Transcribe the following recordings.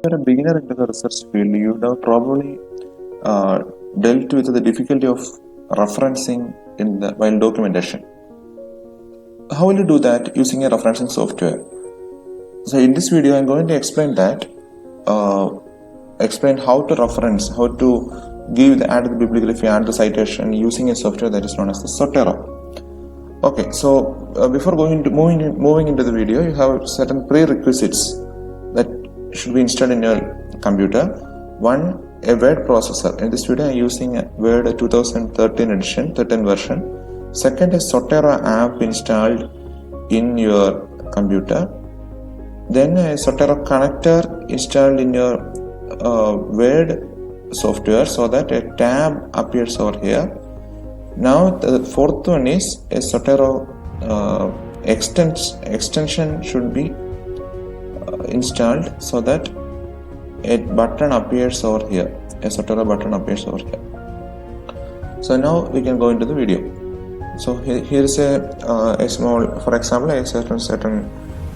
you're a beginner into the research field, you have probably uh, dealt with the difficulty of referencing while documentation. How will you do that using a referencing software? So in this video, I'm going to explain that, explain how to reference, how to give the add the bibliography and the citation using a software that is known as the Zotero. Okay, so before moving into the video, you have certain prerequisites that should be installed in your computer. One, a word processor. In this video, I'm using a Word 2013 edition, 13 version. Second, a Zotero app installed in your computer. Then a Zotero connector installed in your Word software so that a tab appears over here. Now the fourth one is a Zotero extension should be installed so that a button appears over here. A Zotero button appears over here. So now we can go into the video. So here is a small, for example, a certain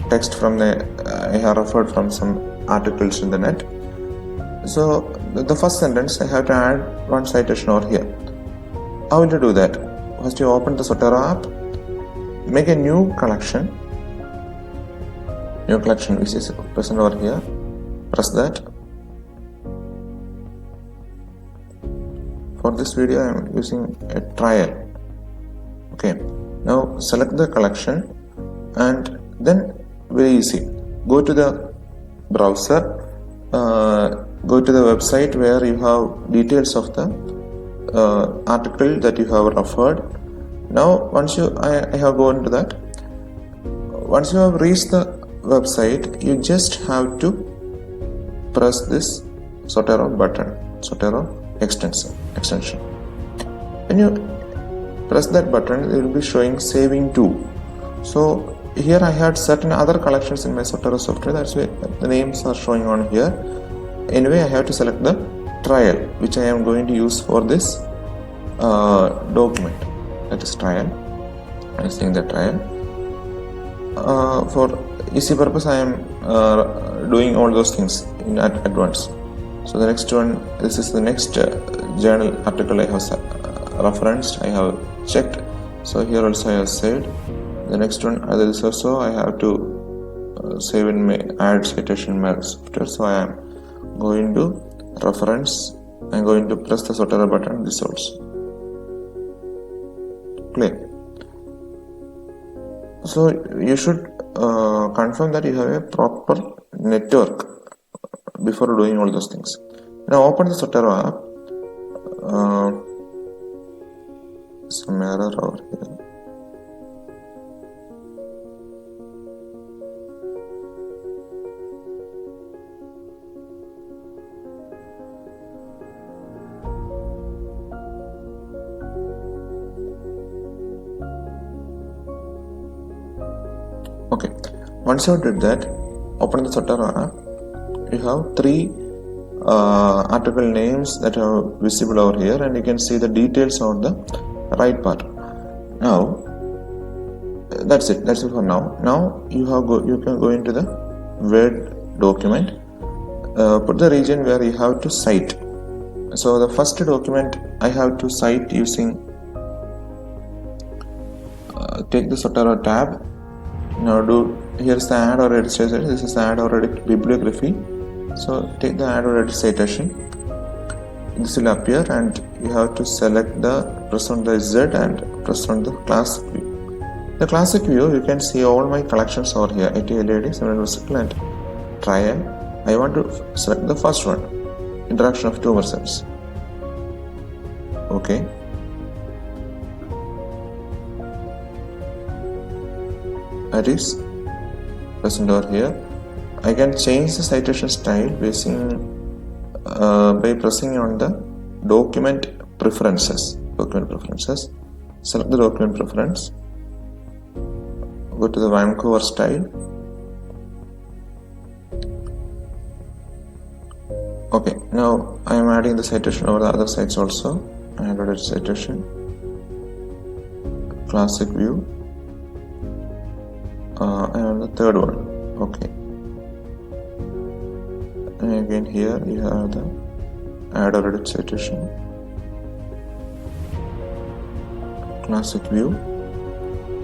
text from I have referred from some articles in the net. So the first sentence, I have to add one citation over here. How will you do that? First, you open the Zotero app, make a new collection which is present over here. Press that. For this video, I am using a trial. Okay, now select the collection and then very easy. Go to the browser, go to the website where you have details of the article that you have referred. Now once I have gone to that, once you have reached the website, you just have to press this Zotero button, Zotero extension. When you press that button, it will be showing saving to. So here I had certain other collections in my Zotero software, that's why the names are showing on here. Anyway, I have to select the trial, which I am going to use for this document. That is trial. I am saying the trial. For easy purpose, I am doing all those things in advance. So the next one, this is the next journal article I have referenced. I have checked. So here also I have saved. The next one, this also I have to save in my add citation in my software. So I am going to reference. I am going to press the Zotero button. This also. Play. So you should confirm that you have a proper network before doing all those things. Now open the Zotero app. Some error over here. Okay, once you did that, open the Zotero app. You have three article names that are visible over here, and you can see the details on the right part. Now that's it for now. Now you can go into the Word document, put the region where you have to cite. So the first document I have to cite using take the Zotero tab. Now here's the add or edit citation. This is the add or edit bibliography. So take the add or edit citation. This will appear and you have to select press on the Z and press on the classic view. The classic view, you can see all my collections over here. ATLAD, Seminole and trial. I want to select the first one, introduction of tumor cells. Okay. That is present over here. I can change the citation style by pressing on the document preferences. Select the document preference. Go to the Vancouver style. Okay, now I am adding the citation over the other sites also. I have added citation. Classic view. And the third one. Okay. and again here you have the add or edit citation, classic view.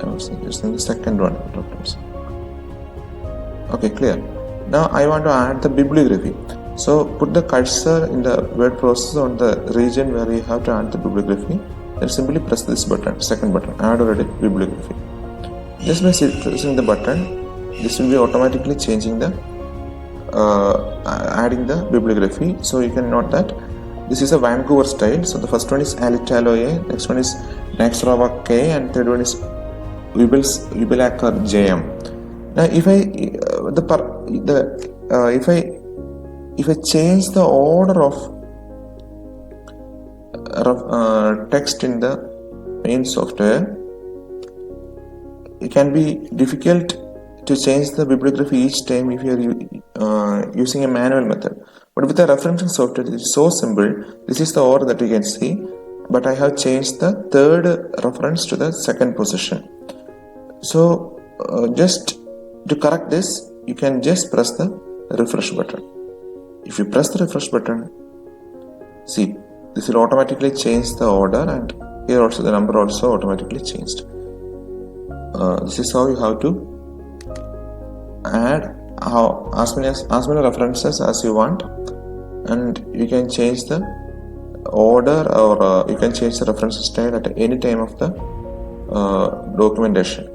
I was using the second one. Okay, clear. Now I want to add the bibliography. So put the cursor in the word processor on the region where you have to add the bibliography. Then simply press this button, second button, add or edit bibliography. Just by pressing the button, this will be automatically changing the adding the bibliography. So you can note that this is a Vancouver style. So the first one is Alitalo A, next one is Naxxramas K, and third one is Wibilacker JM. Now if I change the order of text in the main software, it can be difficult to change the bibliography each time if you are using a manual method. But with the referencing software, it is so simple. This is the order that you can see, but I have changed the third reference to the second position. So just to correct this, you can just press the refresh button. If you press the refresh button, see, this will automatically change the order, and here also the number also automatically changed. This is how you have to add as many references as you want, and you can change the order, or you can change the reference style at any time of the documentation.